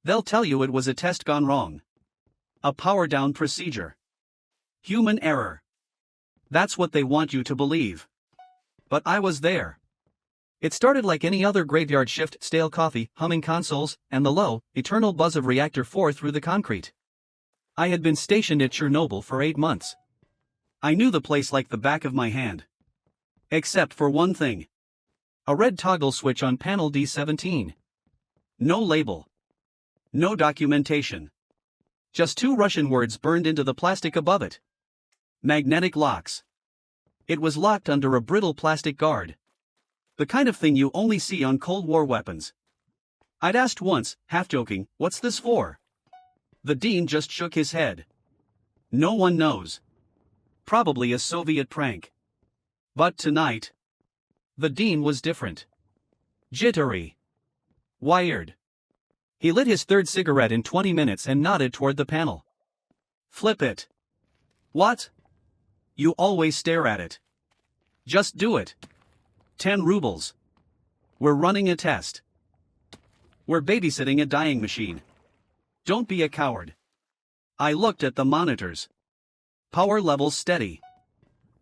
They'll tell you it was a test gone wrong. A power-down procedure. Human error. That's what they want you to believe. But I was there. It started like any other graveyard shift: stale coffee, humming consoles, and the low, eternal buzz of Reactor 4 through the concrete. I had been stationed at Chernobyl for 8 months. I knew the place like the back of my hand. Except for one thing. A red toggle switch on panel D17. No label. No documentation. Just 2 Russian words burned into the plastic above it. Magnetic locks. It was locked under a brittle plastic guard. The kind of thing you only see on Cold War weapons. I'd asked once, half joking, "What's this for?" The dean just shook his head. No one knows. Probably a Soviet prank. But tonight, the dean was different. Jittery. Wired. He lit his 3rd cigarette in 20 minutes and nodded toward the panel. Flip it. What? You always stare at it. Just do it. 10 rubles. We're running a test. We're babysitting a dying machine. Don't be a coward. I looked at the monitors. Power levels steady.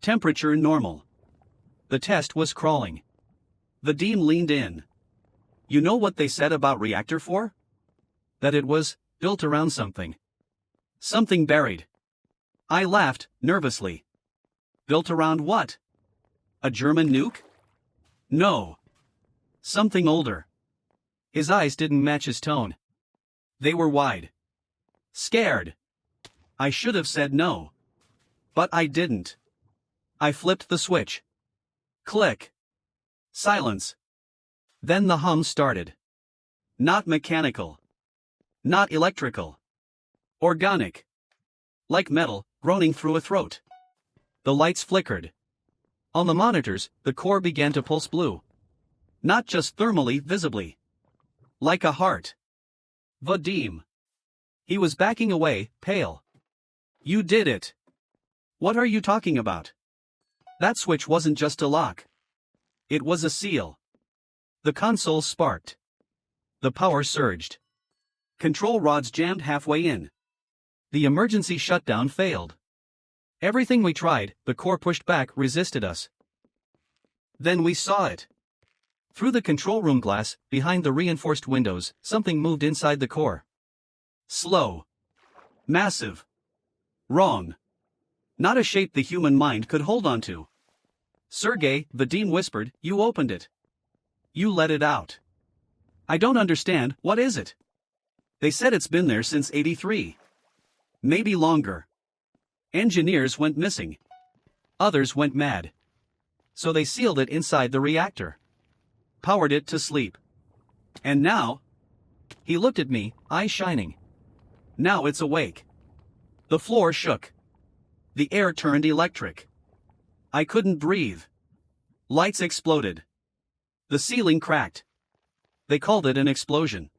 Temperature normal. The test was crawling. The dean leaned in. You know what they said about Reactor 4? That it was built around something. Something buried. I laughed, nervously. Built around what? A German nuke? No. Something older. His eyes didn't match his tone. They were wide. Scared. I should have said no. But I didn't. I flipped the switch. Click. Silence. Then the hum started. Not mechanical. Not electrical. Organic. Like metal, groaning through a throat. The lights flickered. On the monitors, the core began to pulse blue. Not just thermally, visibly. Like a heart. Vadim. He was backing away, pale. You did it. What are you talking about? That switch wasn't just a lock. It was a seal. The console sparked. The power surged. Control rods jammed halfway in. The emergency shutdown failed. Everything we tried, the core pushed back, resisted us. Then we saw it. Through the control room glass, behind the reinforced windows, something moved inside the core. Slow. Massive. Wrong. Not a shape the human mind could hold on to. Sergei, the dean whispered, you opened it. You let it out. I don't understand, what is it? They said it's been there since '83. Maybe longer. Engineers went missing. Others went mad. So they sealed it inside the reactor. Powered it to sleep. And now? He looked at me, eyes shining. Now it's awake. The floor shook. The air turned electric. I couldn't breathe. Lights exploded. The ceiling cracked. They called it an explosion.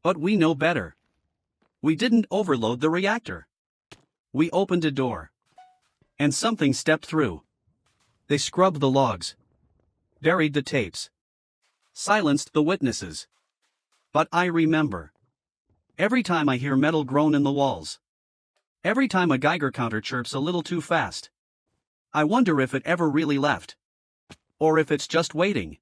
But we know better. We didn't overload the reactor. We opened a door. And something stepped through. They scrubbed the logs. Buried the tapes. Silenced the witnesses. But I remember. Every time I hear metal groan in the walls. Every time a Geiger counter chirps a little too fast. I wonder if it ever really left. Or if it's just waiting.